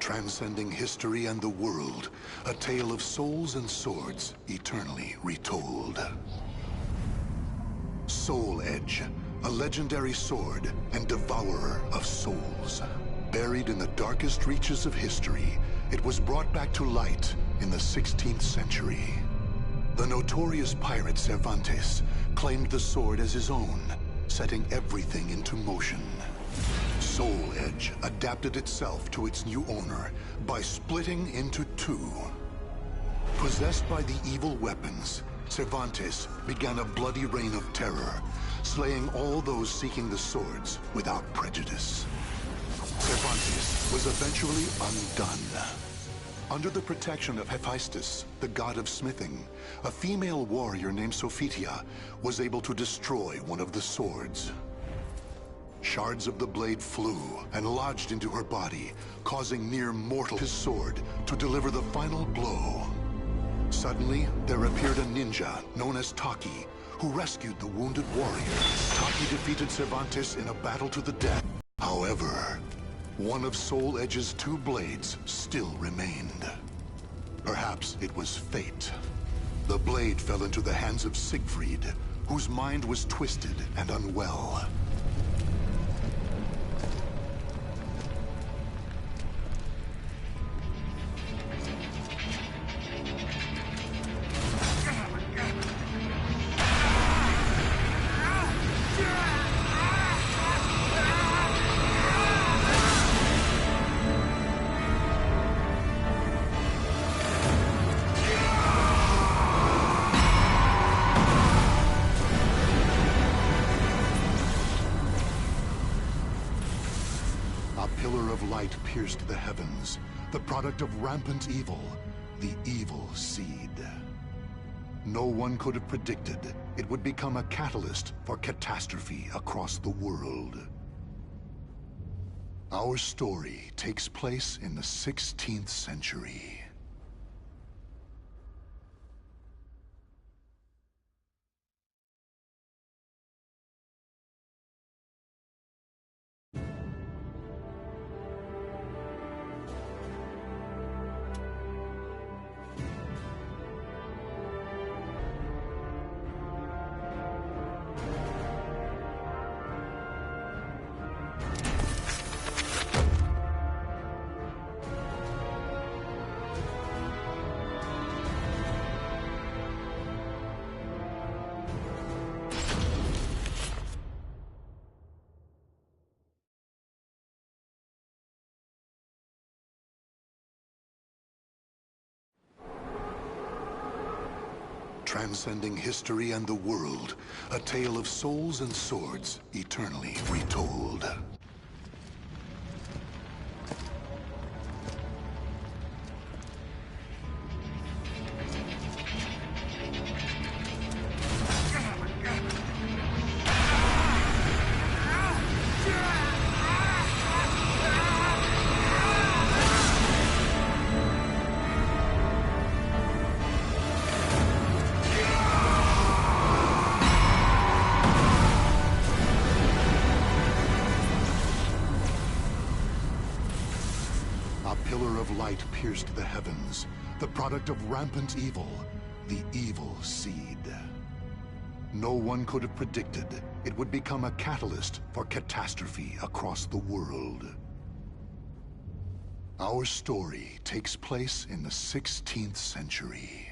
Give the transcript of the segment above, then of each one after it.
Transcending history and the world, a tale of souls and swords eternally retold. Soul Edge, a legendary sword and devourer of souls. Buried in the darkest reaches of history, it was brought back to light in the 16th century. The notorious pirate Cervantes claimed the sword as his own, setting everything into motion. Soul Edge adapted itself to its new owner by splitting into two. Possessed by the evil weapons, Cervantes began a bloody reign of terror, slaying all those seeking the swords without prejudice. Cervantes was eventually undone. Under the protection of Hephaestus, the god of smithing, a female warrior named Sophitia was able to destroy one of the swords. Shards of the blade flew and lodged into her body, causing near mortal his sword to deliver the final blow. Suddenly, there appeared a ninja known as Taki, who rescued the wounded warrior. Taki defeated Cervantes in a battle to the death. However, one of Soul Edge's two blades still remained. Perhaps it was fate. The blade fell into the hands of Siegfried, whose mind was twisted and unwell. Light pierced the heavens, the product of rampant evil, the evil seed. No one could have predicted it would become a catalyst for catastrophe across the world. Our story takes place in the 16th century. Transcending history and the world, a tale of souls and swords eternally retold. Light pierced the heavens, the product of rampant evil, the evil seed. No one could have predicted it would become a catalyst for catastrophe across the world. Our story takes place in the 16th century.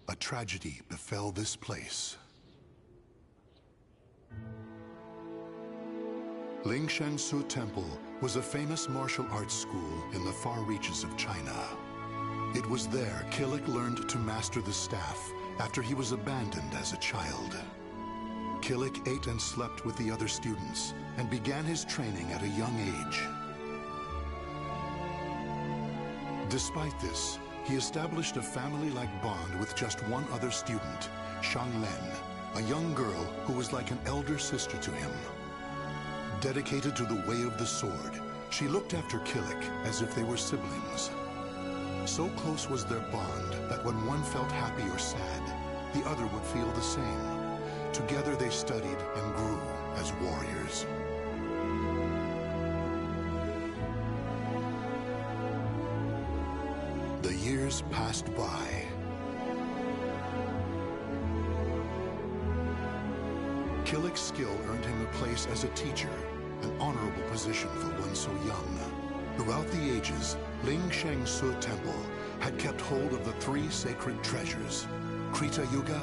A tragedy befell this place. Lingshan Su Temple was a famous martial arts school in the far reaches of China. It was there Killick learned to master the staff after he was abandoned as a child. Killick ate and slept with the other students and began his training at a young age. Despite this, he established a family-like bond with just one other student, Xianglen, a young girl who was like an elder sister to him. Dedicated to the way of the sword, she looked after Killick as if they were siblings. So close was their bond that when one felt happy or sad, the other would feel the same. Together they studied and grew as warriors. The years passed by. Killick's skill earned him a place as a teacher, an honorable position for one so young. Throughout the ages, Ling Shang-Su Temple had kept hold of the three sacred treasures, Krita Yuga,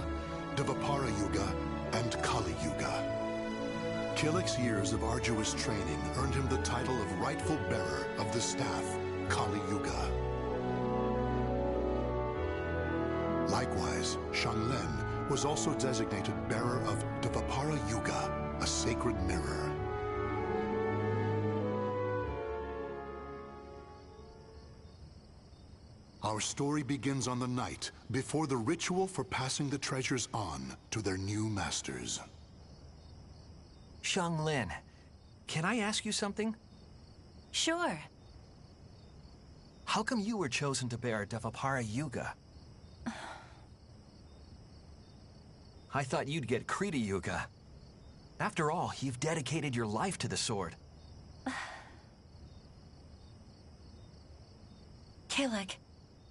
Dvapara Yuga, and Kali Yuga. Killick's years of arduous training earned him the title of rightful bearer of the staff, Kali Yuga. Likewise, Xianglen was also designated bearer of Dvapara Yuga, a sacred mirror. Our story begins on the night before the ritual for passing the treasures on to their new masters. Xianglen, can I ask you something? Sure. How come you were chosen to bear Dvapara Yuga? I thought you'd get Krita Yuga. After all, you've dedicated your life to the sword. Killick,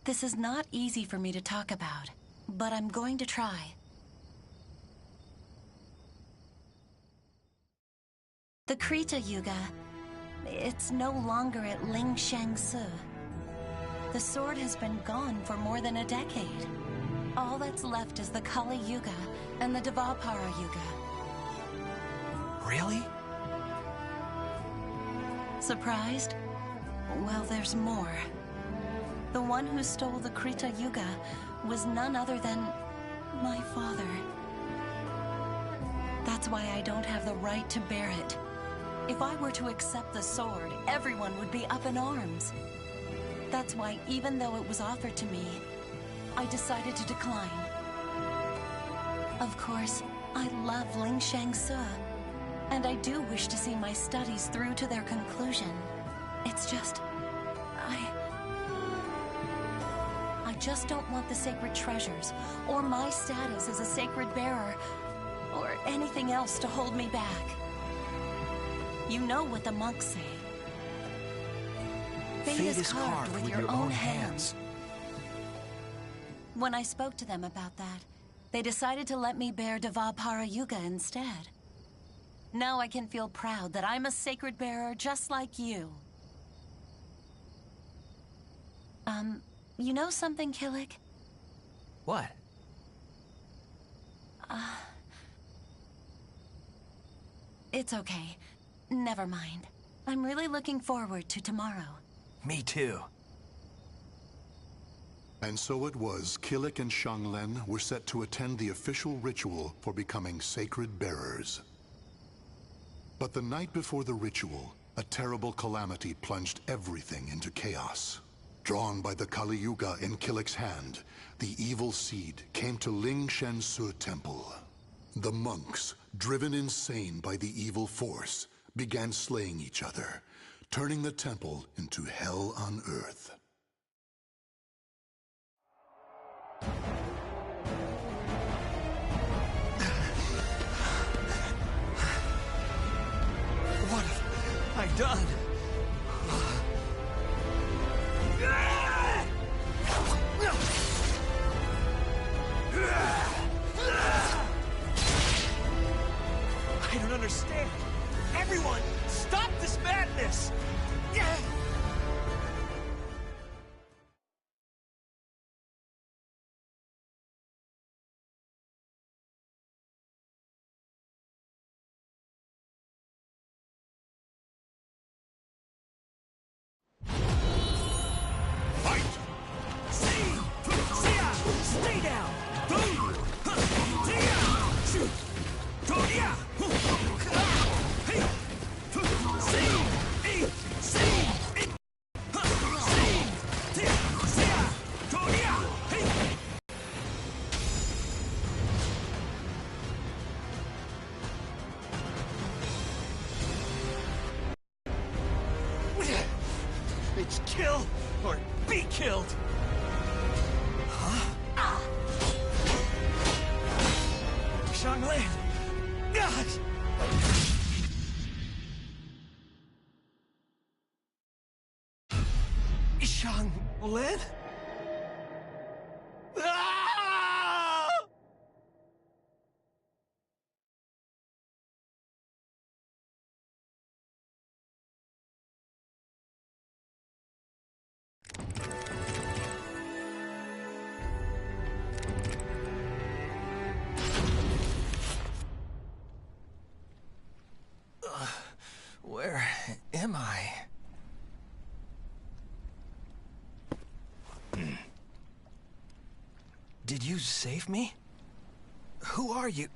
this is not easy for me to talk about, but I'm going to try. The Krita Yuga, it's no longer at Ling Shang-Su. The sword has been gone for more than a decade. All that's left is the Kali Yuga and the Dvapara Yuga. Really? Surprised? Well, there's more. The one who stole the Krita Yuga was none other than my father. That's why I don't have the right to bear it. If I were to accept the sword, everyone would be up in arms. That's why, even though it was offered to me, I decided to decline. Of course, I love Ling Shang-Su, and I do wish to see my studies through to their conclusion. It's just... I just don't want the sacred treasures, or my status as a sacred bearer, or anything else to hold me back. You know what the monks say. Fate is carved with your own hands. When I spoke to them about that, they decided to let me bear Dvapara Yuga instead. Now I can feel proud that I'm a sacred bearer just like you. You know something, Killick? What? It's okay. Never mind. I'm really looking forward to tomorrow. Me too. And so it was, Killick and Xianglen were set to attend the official ritual for becoming sacred bearers. But the night before the ritual, a terrible calamity plunged everything into chaos. Drawn by the Kali Yuga in Killick's hand, the evil seed came to Ling Shang-Su Temple. The monks, driven insane by the evil force, began slaying each other, turning the temple into hell on earth. What have I done? I don't understand. Everyone, stop this madness! It's kill or be killed! Huh? Xianglin! God! Xianglin? Ah! Where am I? Did you save me? Who are you?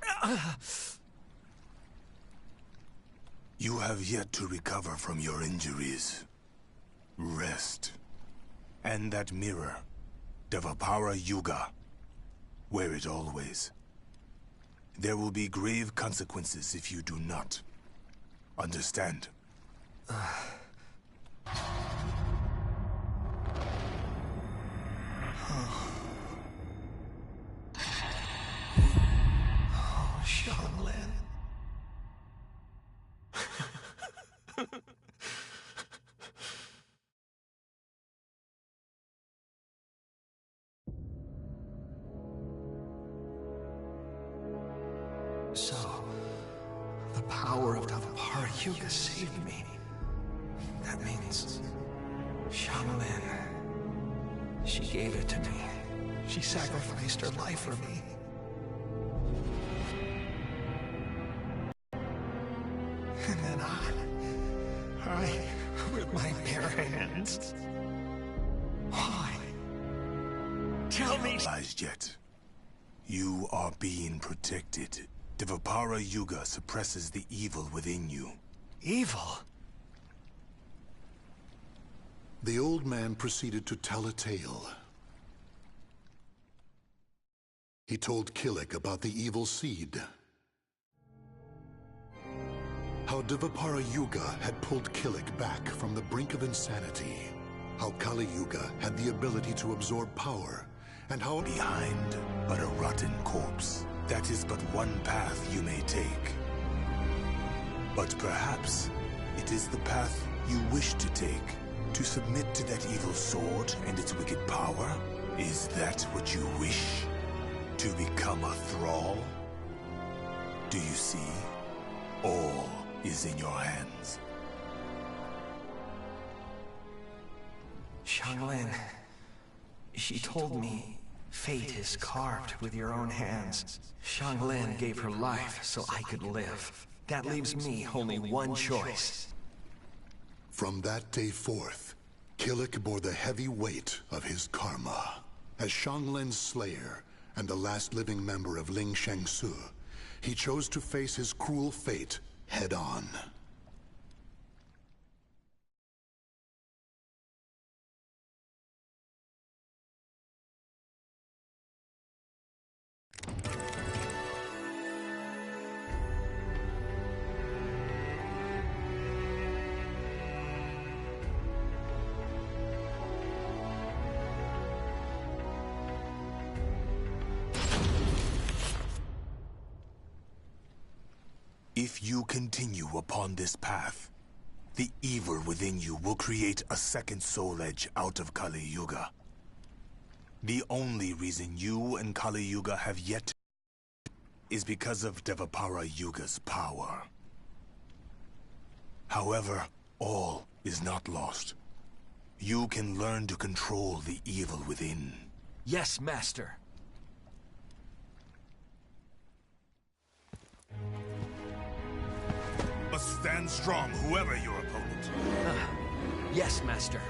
You have yet to recover from your injuries. Rest. And that mirror, Devapara Yuga. Wear it always. There will be grave consequences if you do not. Understand? Oh, Xianglin. So, the power of Devapara Yuga saved me. That means Xianglin. She gave it to me. She sacrificed her life for me. And then I, with my bare hands. Why? Tell me. Realized yet. You are being protected. Devapara Yuga suppresses the evil within you. Evil? The old man proceeded to tell a tale. He told Killik about the evil seed. How Devapara Yuga had pulled Killik back from the brink of insanity. How Kali Yuga had the ability to absorb power. And how behind but a rotten corpse. That is but one path you may take. But perhaps it is the path you wish to take. To submit to that evil sword and its wicked power? Is that what you wish? To become a thrall? Do you see? All is in your hands. Xianglin, she told me fate is carved with your own hands. Xianglin gave her life so I could live. That leaves me only one choice. From that day forth, Killik bore the heavy weight of his karma. As Xianglin's slayer and the last living member of Ling Shangsu, he chose to face his cruel fate head-on. If you continue upon this path, the evil within you will create a second soul edge out of Kali Yuga. The only reason you and Kali Yuga have yet is because of Devapara Yuga's power. However, all is not lost. You can learn to control the evil within. Yes, Master. But stand strong, whoever your opponent. Yes, Master.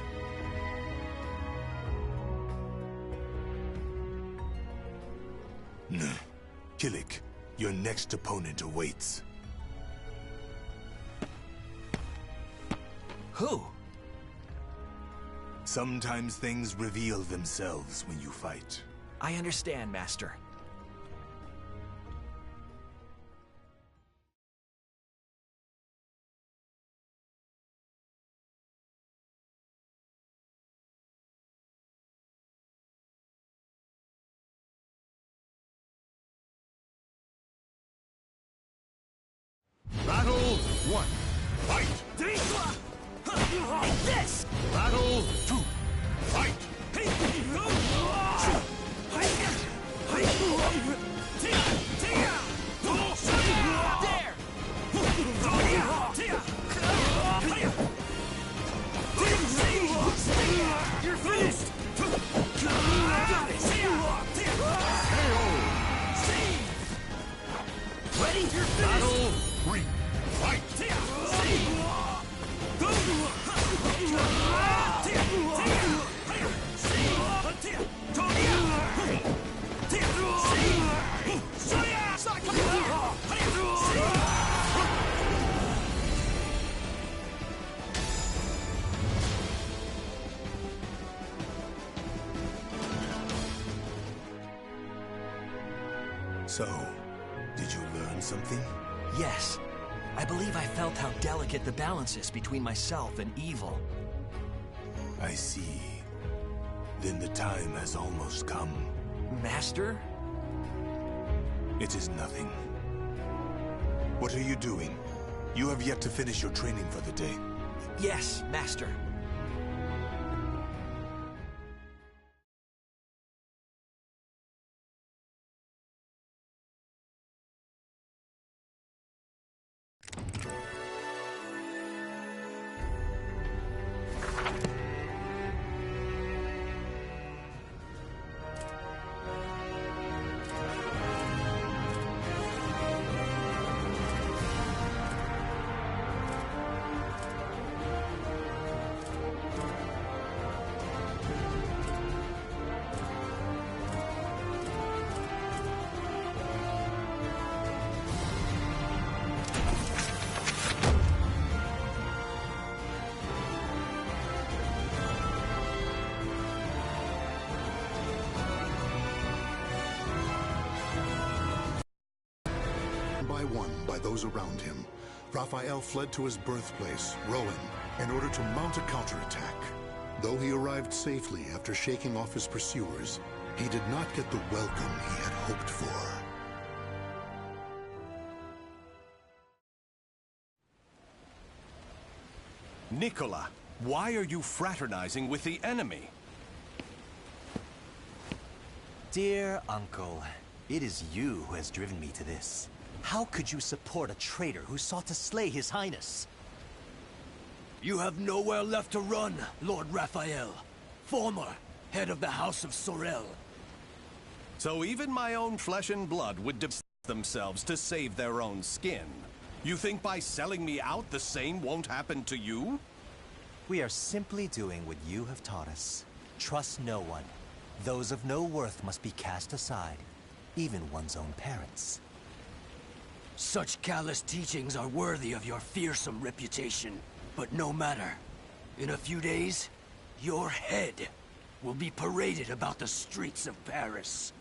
Killik, your next opponent awaits. Who? Sometimes things reveal themselves when you fight. I understand, Master. one, fight! Like this! Battle two, fight! You're finished! Ready? You're finished! Battle three, fight! So, did you learn something? Yes. I believe I felt how delicate the balance is between myself and evil. I see. Then the time has almost come. Master? It is nothing. What are you doing? You have yet to finish your training for the day. Yes, Master. By those around him, Raphael fled to his birthplace, Rowan, in order to mount a counterattack. Though he arrived safely after shaking off his pursuers, he did not get the welcome he had hoped for. Nicola, why are you fraternizing with the enemy? Dear Uncle, it is you who has driven me to this. How could you support a traitor who sought to slay His Highness? You have nowhere left to run, Lord Raphael, former head of the House of Sorel. So even my own flesh and blood would debase themselves to save their own skin. You think by selling me out the same won't happen to you? We are simply doing what you have taught us. Trust no one. Those of no worth must be cast aside, even one's own parents. Such callous teachings are worthy of your fearsome reputation. But no matter. In a few days, your head will be paraded about the streets of Paris.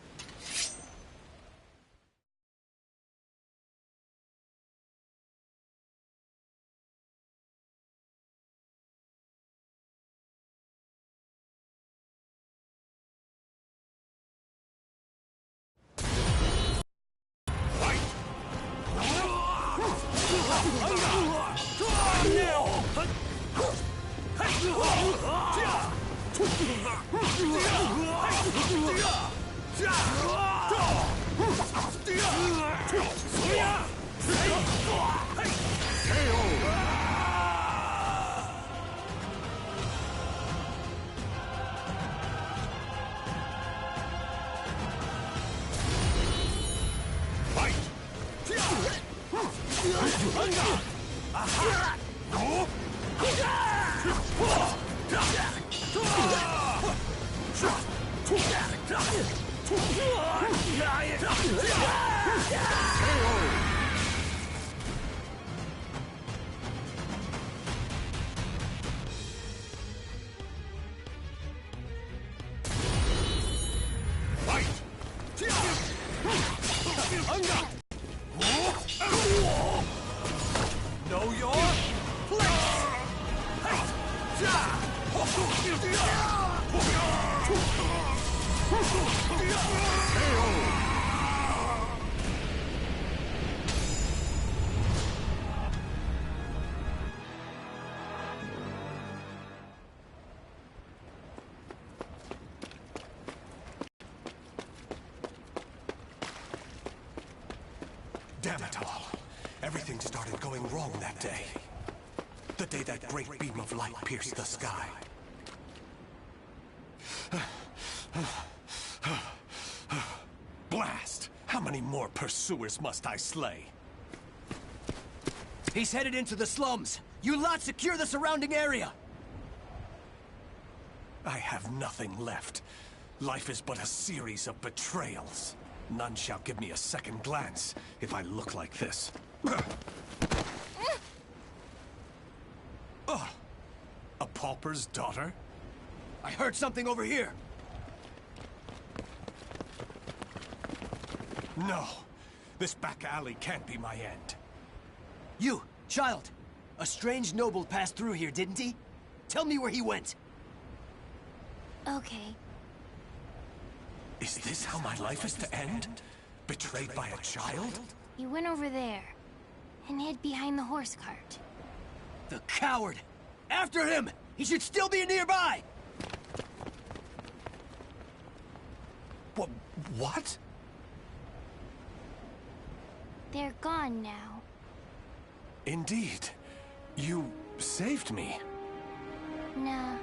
Everything started going wrong that day. The day that great beam of light pierced the sky. Blast! How many more pursuers must I slay? He's headed into the slums. You lot secure the surrounding area. I have nothing left. Life is but a series of betrayals. None shall give me a second glance if I look like this. A pauper's daughter? I heard something over here. No. This back alley can't be my end. You, child. A strange noble passed through here, didn't he? Tell me where he went. Okay. Is this how my life is to end? Betrayed by a child? He went over there and hid behind the horse cart. The coward! After him! He should still be nearby! What? They're gone now. Indeed. You saved me. Nah,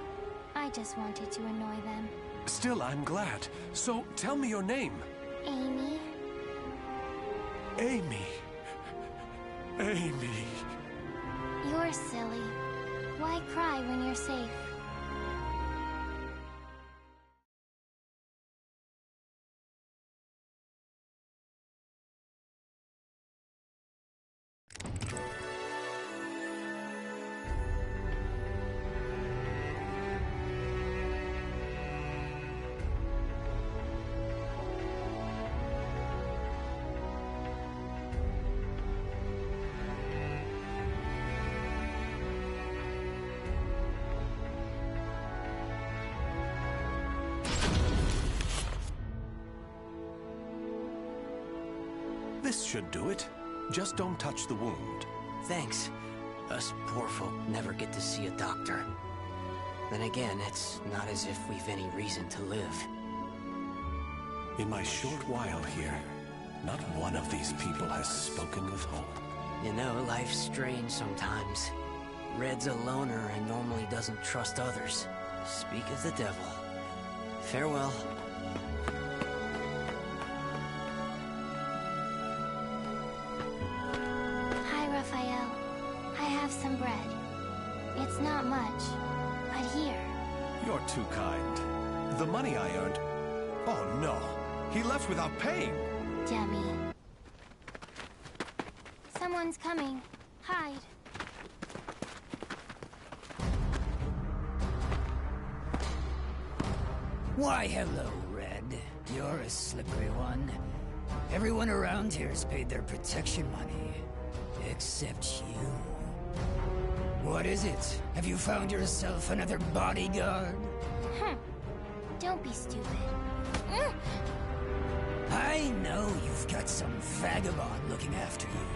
I just wanted to annoy them. Still, I'm glad. So, tell me your name. Amy? Amy. Amy. You're silly. Why cry when you're safe? This should do it. Just don't touch the wound. Thanks. Us poor folk never get to see a doctor. Then again, it's not as if we've any reason to live. In my short while here, not one of these people has spoken of hope. You know, life's strange sometimes. Red's a loner and normally doesn't trust others. Speak of the devil. Farewell. Hi, Raphael. I have some bread. It's not much, but here. You're too kind. The money I earned... Oh no! He left without paying! Dummy. Someone's coming. Hide. Why, hello, Red. You're a slippery one. Everyone around here's paid their protection money. Except you. What is it? Have you found yourself another bodyguard? Don't be stupid. I know you've got some vagabond looking after you.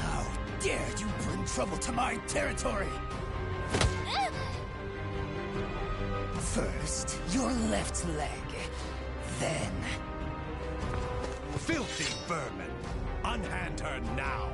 How dare you bring trouble to my territory? First, your left leg. Then... Filthy vermin! Unhand her now!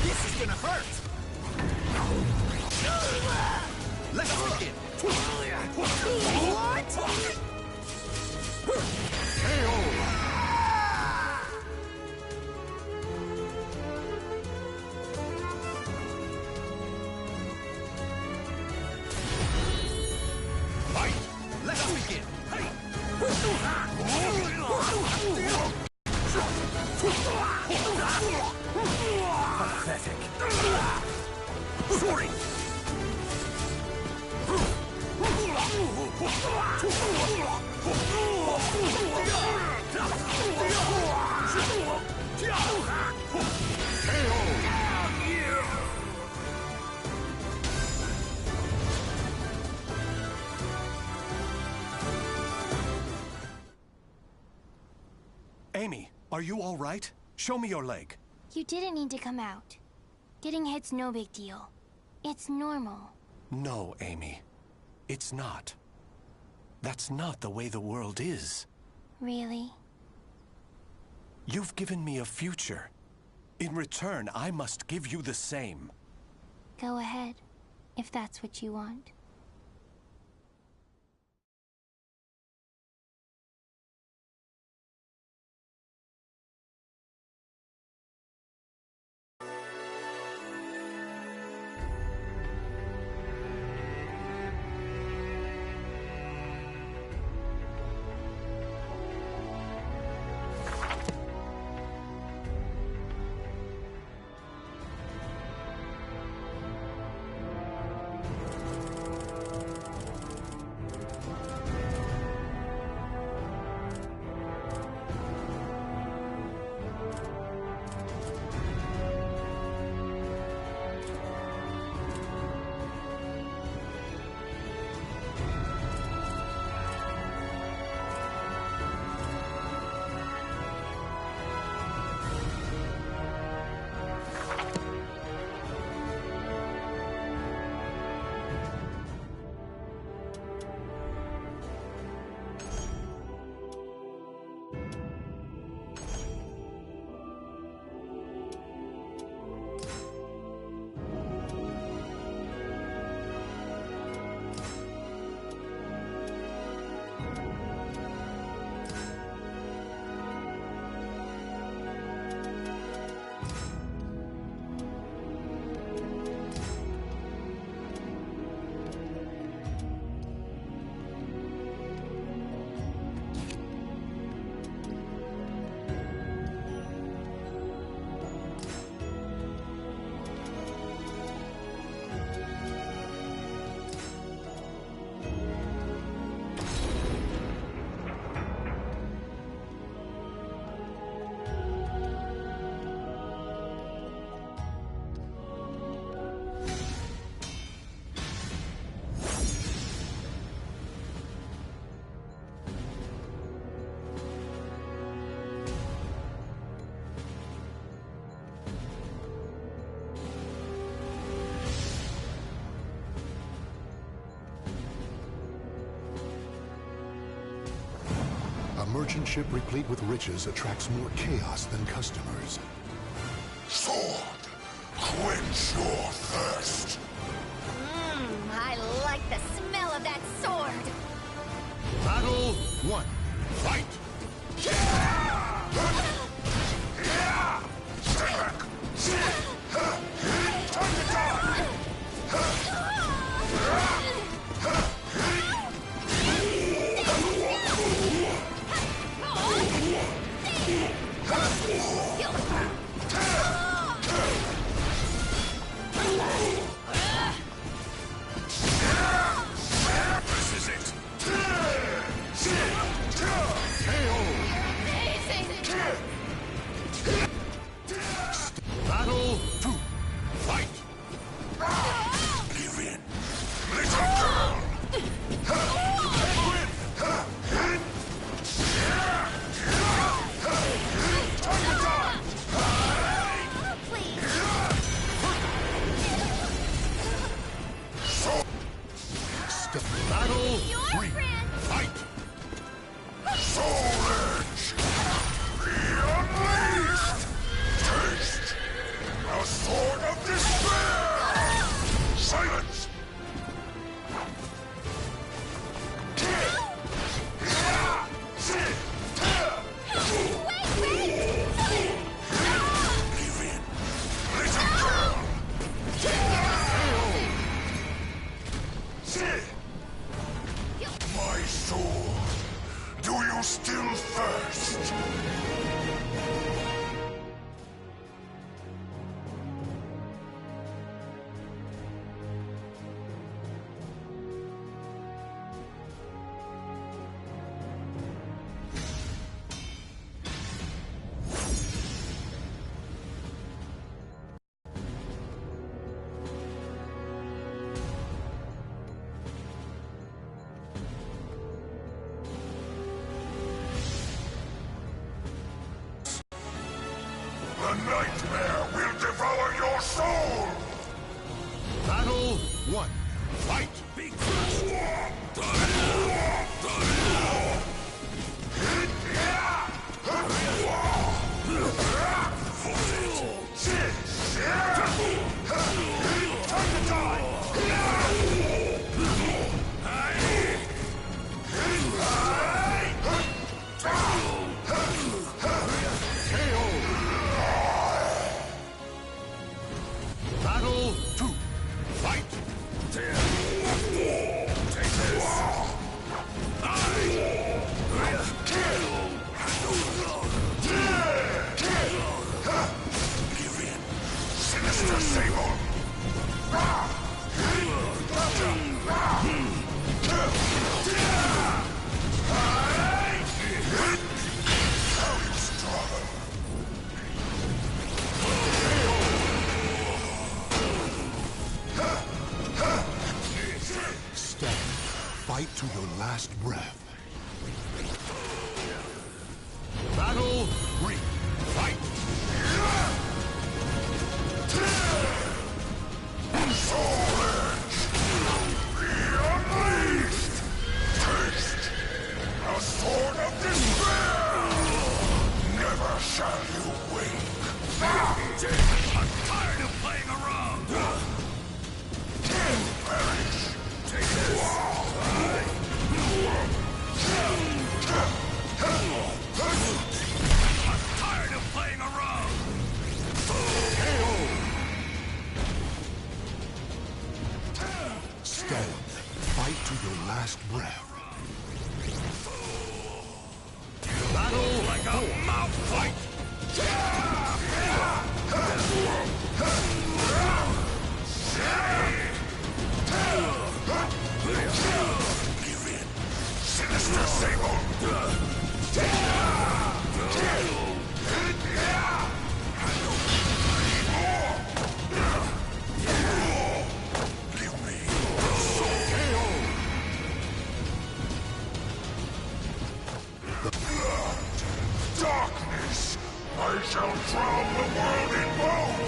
This is gonna hurt! Let's begin! What? Fight! Let us begin! Pathetic. Sorry. Amy, are you all right? Show me your leg. You didn't need to come out. Getting hit's no big deal. It's normal. No, Amy. It's not. That's not the way the world is. Really? You've given me a future. In return, I must give you the same. Go ahead, if that's what you want. A merchant ship replete with riches attracts more chaos than customers. Sword, quench your thirst. I like the smell of that sword. Battle 1. Fight! Stay back! Time to die! This is it! Battle 2. Fight! Give in, little girl! Time to die! Battle 3. Fight! Soul Edge! Be unleashed! Taste the sword of despair! Silence! Give in, little girl! My sword! Do you still thirst? one, fight! Battle 2. Fight! Take this! Give in, sinister Sable! How you struggle! Stand. Fight to your last breath. Battle 3. Fight! Soul Edge! Be unleashed! Taste a sword of despair! Never shall you wake! I'm tired of playing around! Perish! Take this! I'm tired of playing around! Stand. Fight to your last breath. Battle like a mouth fight! Give in, sinister Sable! Give me darkness! I shall drown the world in bone!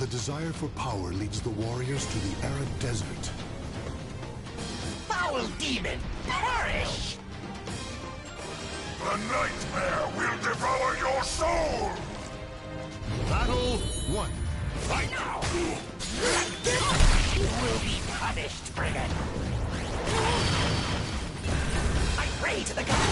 The desire for power leads the warriors to the arid desert. Foul demon, perish! The nightmare will devour your soul! Battle 1. fight! You will be punished, brigand! I pray to the gods!